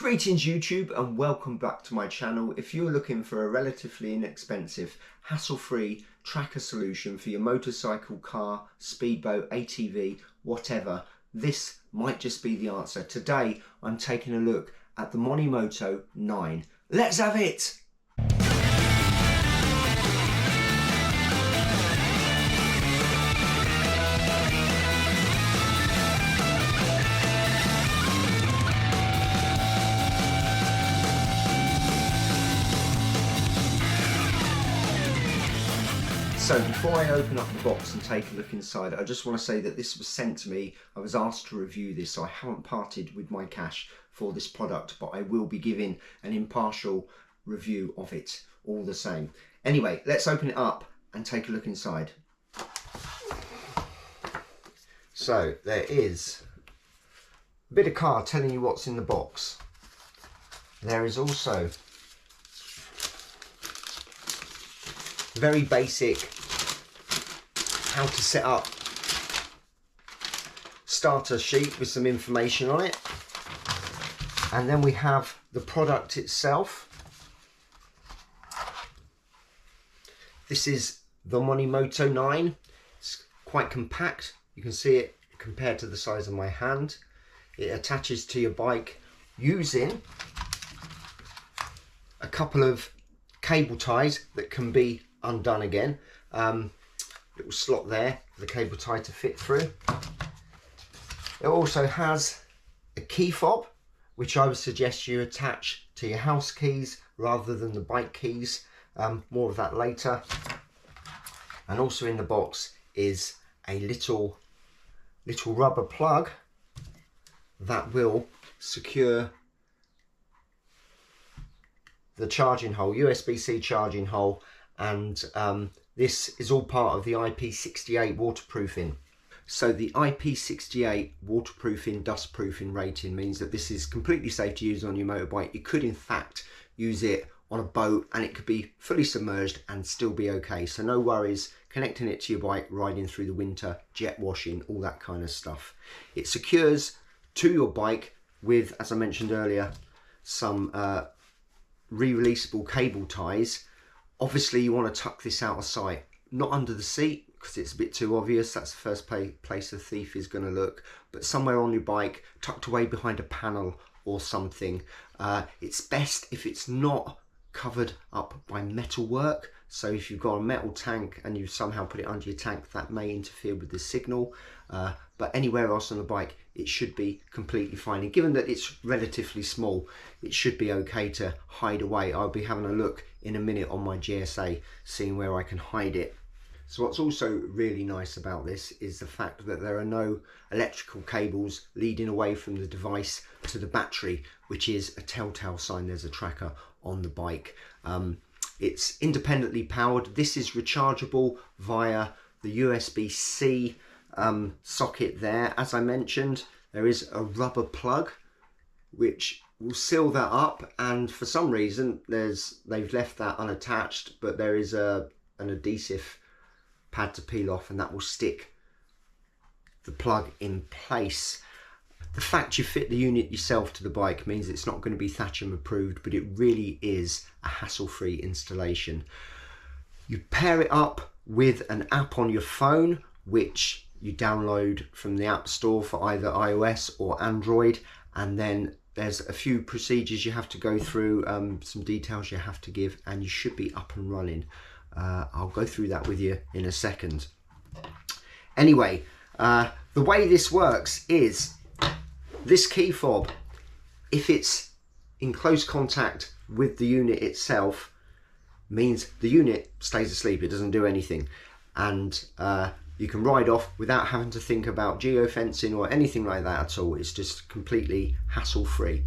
Greetings YouTube and welcome back to my channel. If you're looking for a relatively inexpensive, hassle-free tracker solution for your motorcycle, car, speedboat, ATV, whatever, this might just be the answer. Today I'm taking a look at the Monimoto 9. Let's have it! So before I open up the box and take a look inside, I just want to say that this was sent to me. I was asked to review this, so I haven't parted with my cash for this product, but I will be giving an impartial review of it all the same. Anyway, let's open it up and take a look inside. So there is a bit of card telling you what's in the box. There is also very basic how to set up starter sheet with some information on it, and then we have the product itself. This is the Monimoto 9. It's quite compact, you can see it compared to the size of my hand. It attaches to your bike using a couple of cable ties that can be undone again. Little slot there for the cable tie to fit through. It also has a key fob, which I would suggest you attach to your house keys rather than the bike keys. More of that later. And also in the box is a little rubber plug that will secure the charging hole, USB-C charging hole, and this is all part of the IP68 waterproofing. So the IP68 waterproofing, dustproofing rating means that this is completely safe to use on your motorbike. You could in fact use it on a boat and it could be fully submerged and still be okay. So no worries connecting it to your bike, riding through the winter, jet washing, all that kind of stuff. It secures to your bike with, as I mentioned earlier, some re-releasable cable ties. Obviously you want to tuck this out of sight, not under the seat because it's a bit too obvious. That's the first place a thief is going to look, but somewhere on your bike, tucked away behind a panel or something. It's best if it's not covered up by metal work. So if you've got a metal tank and you somehow put it under your tank, that may interfere with the signal. But anywhere else on the bike, it should be completely fine. And given that it's relatively small, it should be okay to hide away. I'll be having a look in a minute on my GSA, seeing where I can hide it. So what's also really nice about this is the fact that there are no electrical cables leading away from the device to the battery, which is a telltale sign there's a tracker on the bike. It's independently powered. This is rechargeable via the USB-C socket there. As I mentioned, there is a rubber plug which will seal that up, and for some reason they've left that unattached, but there is an adhesive pad to peel off and that will stick the plug in place. The fact you fit the unit yourself to the bike means it's not going to be Thatcham approved, but it really is a hassle-free installation. You pair it up with an app on your phone, which you download from the App Store for either iOS or Android, and then there's a few procedures you have to go through, some details you have to give, and you should be up and running. I'll go through that with you in a second. Anyway, the way this works is this key fob, if it's in close contact with the unit itself, means the unit stays asleep, it doesn't do anything, and you can ride off without having to think about geofencing or anything like that at all. It's just completely hassle-free.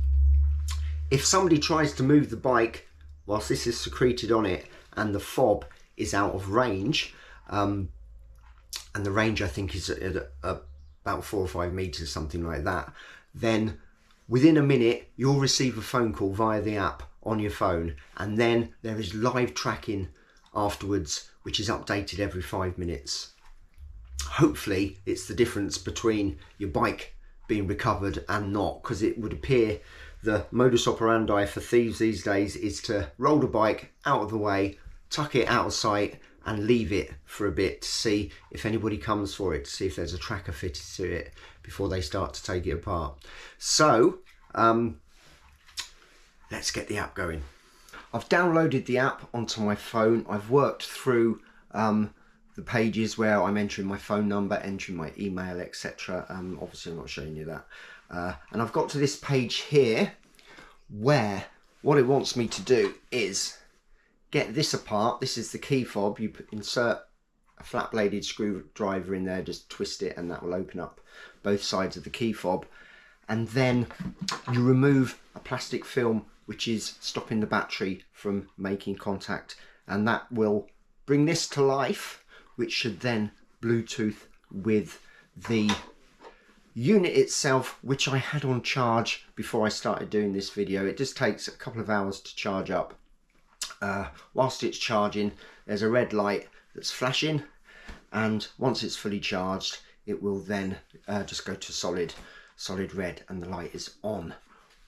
If somebody tries to move the bike whilst this is secreted on it and the fob is out of range, and the range I think is at about 4 or 5 meters, something like that, then within a minute you'll receive a phone call via the app on your phone, and then there is live tracking afterwards, which is updated every 5 minutes. Hopefully it's the difference between your bike being recovered and not, because it would appear the modus operandi for thieves these days is to roll the bike out of the way, tuck it out of sight and leave it for a bit to see if anybody comes for it, to see if there's a tracker fitted to it before they start to take it apart. So let's get the app going. I've downloaded the app onto my phone. I've worked through the pages where I'm entering my phone number, entering my email, etc. Obviously I'm not showing you that. And I've got to this page here where what it wants me to do is get this apart. This is the key fob. You insert a flat bladed screwdriver in there, just twist it and that will open up both sides of the key fob. And then you remove a plastic film which is stopping the battery from making contact, and that will bring this to life, which should then Bluetooth with the unit itself, which I had on charge before I started doing this video. It just takes a couple of hours to charge up. Whilst it's charging, there's a red light that's flashing, and once it's fully charged it will then just go to solid red and the light is on.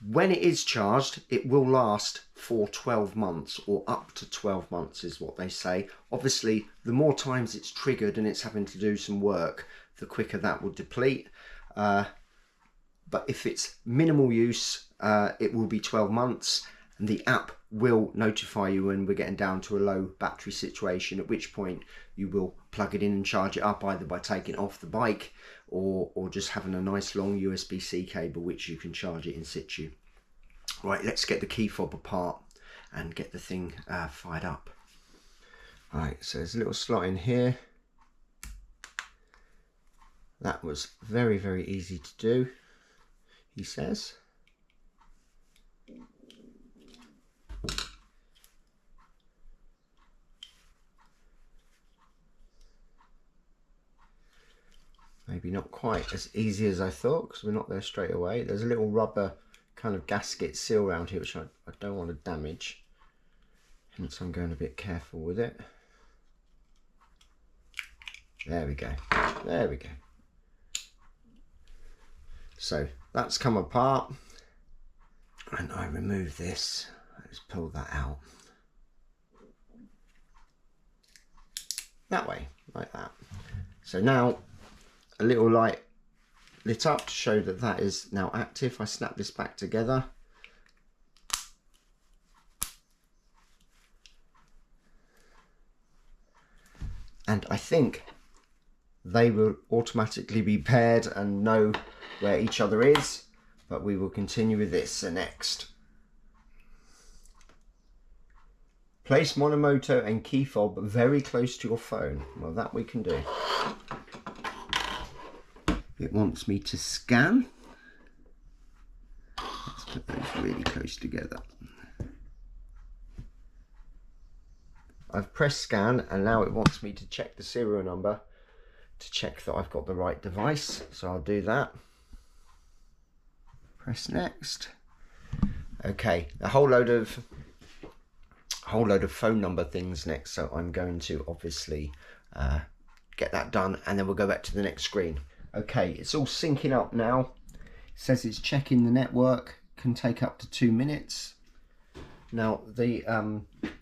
When it is charged, it will last for 12 months, or up to 12 months is what they say. Obviously, the more times it's triggered and it's having to do some work, the quicker that will deplete. But if it's minimal use, it will be 12 months, and the app will notify you when we're getting down to a low battery situation, at which point you will plug it in and charge it up, either by taking it off the bike or just having a nice long USB-C cable which you can charge it in situ. Right, let's get the key fob apart and get the thing fired up. Right, so there's a little slot in here. That was very, very easy to do, he says. Maybe not quite as easy as I thought, because we're not there straight away. There's a little rubber kind of gasket seal around here which I don't want to damage, hence I'm going a bit careful with it. There we go, there we go. So that's come apart, and I remove this. Let's pull that out that way, like that. So now a little light lit up to show that that is now active. I snap this back together. And I think they will automatically be paired and know where each other is, but we will continue with this next. Place Monimoto and key fob very close to your phone. Well, that we can do. It wants me to scan. Let's put those really close together. I've pressed scan, and now it wants me to check the serial number to check that I've got the right device. So I'll do that. Press next. Okay, a whole load of phone number things next. So I'm going to obviously get that done, and then we'll go back to the next screen. Okay, it's all syncing up now. It says it's checking the network, can take up to 2 minutes. Now the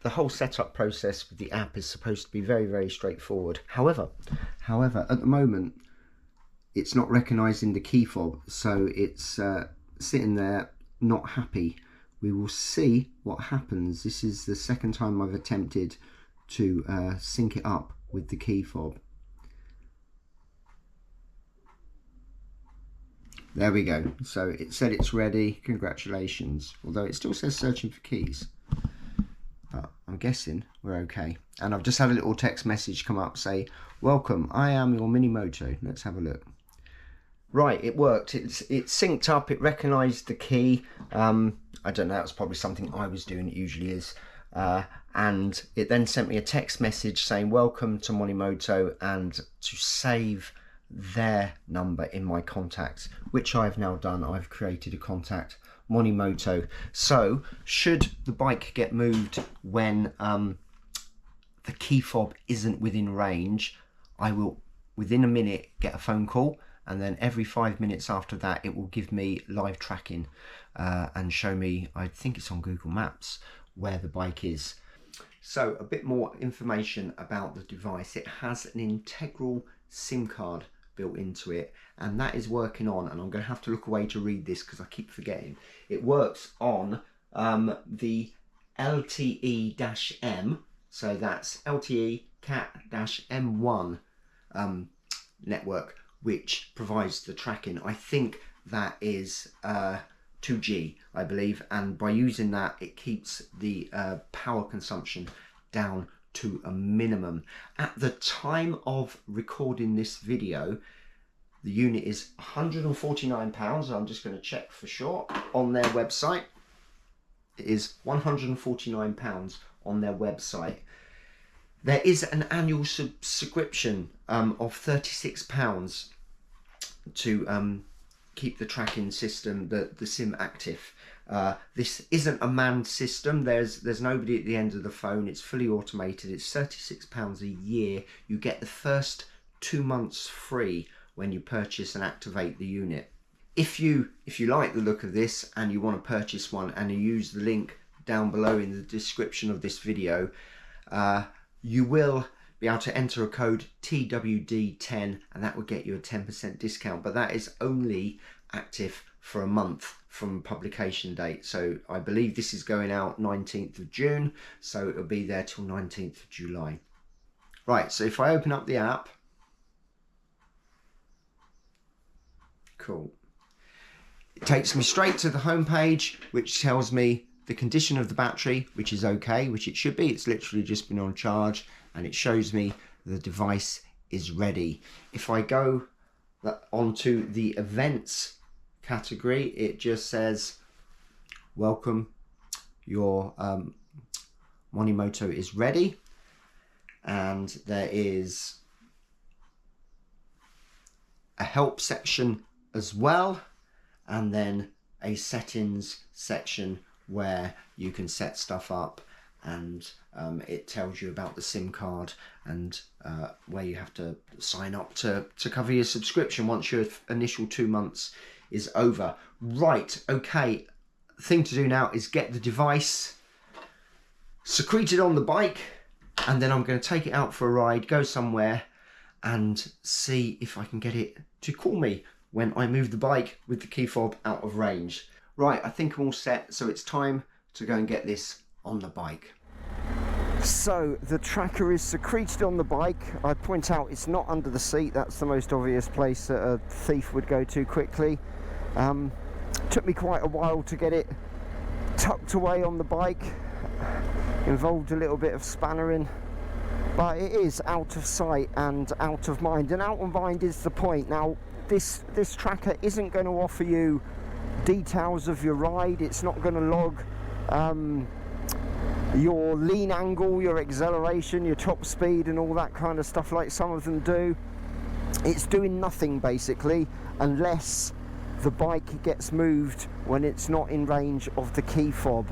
whole setup process with the app is supposed to be very, very straightforward. However, at the moment it's not recognising the key fob, so it's sitting there not happy. We will see what happens. This is the second time I've attempted to sync it up with the key fob. There we go. So it said it's ready. Congratulations. Although it still says searching for keys. But I'm guessing we're okay. And I've just had a little text message come up say, welcome, I am your Monimoto. Let's have a look. Right, it worked. It synced up. It recognised the key. I don't know. That was probably something I was doing. It usually is. And it then sent me a text message saying, welcome to Monimoto, and to save their number in my contacts, which I've now done. I've created a contact, Monimoto. So should the bike get moved when the key fob isn't within range, I will within a minute get a phone call and then every 5 minutes after that it will give me live tracking and show me, I think it's on Google Maps, where the bike is. So a bit more information about the device. It has an integral SIM card built into it, and that is working on, and I'm going to have to look away to read this because I keep forgetting. It works on the LTE-M, so that's LTE Cat-M1 network, which provides the tracking. I think that is 2G, I believe, and by using that it keeps the power consumption down to a minimum. At the time of recording this video, the unit is £149. I'm just going to check for sure on their website. It is £149 on their website. There is an annual subscription of £36 to keep the tracking system, the SIM active. This isn't a manned system. There's nobody at the end of the phone. It's fully automated. It's £36 a year. You get the first 2 months free when you purchase and activate the unit. If you like the look of this and you want to purchase one, and you use the link down below in the description of this video, you will be able to enter a code TWD10, and that will get you a 10% discount, but that is only active for a month from publication date. So I believe this is going out 19th of June, so it'll be there till 19th of July. Right, so if I open up the app, cool. It takes me straight to the home page, which tells me the condition of the battery, which is okay, which it should be. It's literally just been on charge, and it shows me the device is ready. If I go onto the events category, it just says, welcome, your Monimoto is ready. And there is a help section as well, and then a settings section where you can set stuff up, and it tells you about the SIM card and where you have to sign up to cover your subscription once your initial 2 months is over. Right, okay, thing to do now is get the device secreted on the bike, and then I'm going to take it out for a ride, go somewhere, and see if I can get it to call me when I move the bike with the key fob out of range. Right, I think I'm all set, so it's time to go and get this on the bike. So the tracker is secreted on the bike. I point out it's not under the seat. That's the most obvious place that a thief would go to quickly. Took me quite a while to get it tucked away on the bike. Involved a little bit of spannering, but it is out of sight and out of mind. And out of mind is the point. Now, this tracker isn't going to offer you details of your ride. It's not going to log your lean angle, your acceleration, your top speed, and all that kind of stuff like some of them do. It's doing nothing basically, unless the bike gets moved when it's not in range of the key fob.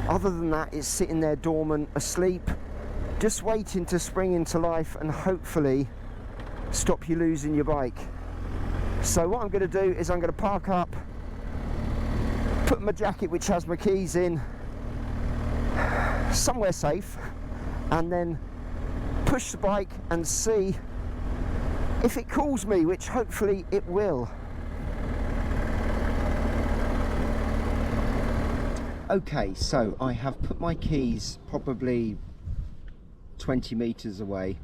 Other than that, it's sitting there dormant, asleep, just waiting to spring into life and hopefully stop you losing your bike. So what I'm going to do is I'm going to park up, put my jacket, which has my keys in, somewhere safe, and then push the bike and see if it calls me, which hopefully it will. Okay, so I have put my keys probably 20 meters away,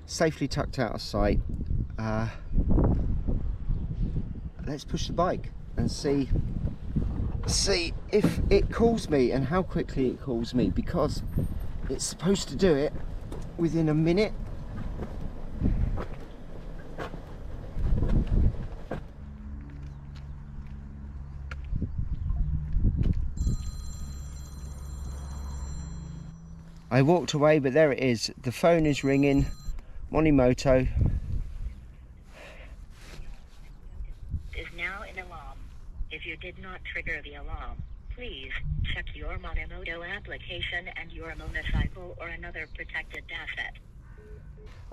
safely tucked out of sight. Let's push the bike and see if it calls me and how quickly it calls me, because it's supposed to do it within a minute. I walked away, but there it is. The phone is ringing. Monimoto. Is now an alarm. If you did not trigger the alarm, please check your Monimoto application and your motorcycle or another protected asset.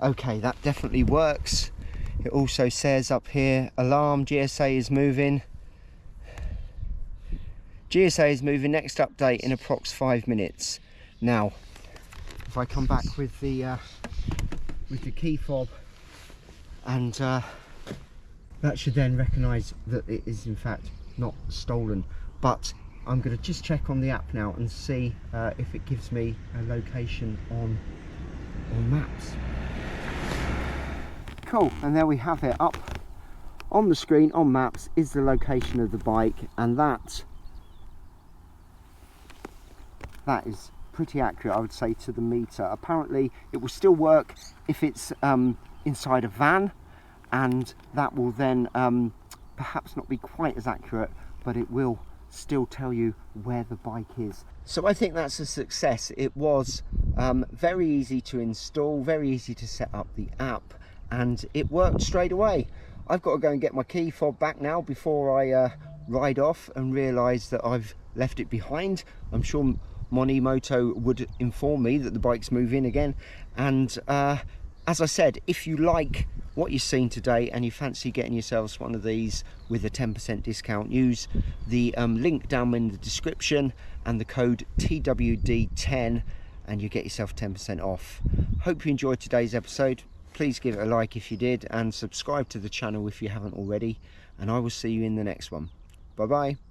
Okay, that definitely works. It also says up here, alarm, GSA is moving. GSA is moving, next update in approx 5 minutes. Now, if I come back with the key fob, and that should then recognise that it is in fact not stolen. But I'm going to just check on the app now and see if it gives me a location on maps. Cool, and there we have it. Up on the screen on maps is the location of the bike, and that is pretty accurate, I would say, to the meter. Apparently it will still work if it's inside a van, and that will then perhaps not be quite as accurate, but it will still tell you where the bike is. So I think that's a success. It was very easy to install, very easy to set up the app, and it worked straight away. I've got to go and get my key fob back now before I ride off and realise that I've left it behind. I'm sure Monimoto would inform me that the bike's moving again. And as I said, if you like what you've seen today and you fancy getting yourselves one of these with a 10% discount, use the link down in the description and the code TWD10 and you get yourself 10% off. Hope you enjoyed today's episode. Please give it a like if you did, and subscribe to the channel if you haven't already, and I will see you in the next one. Bye bye.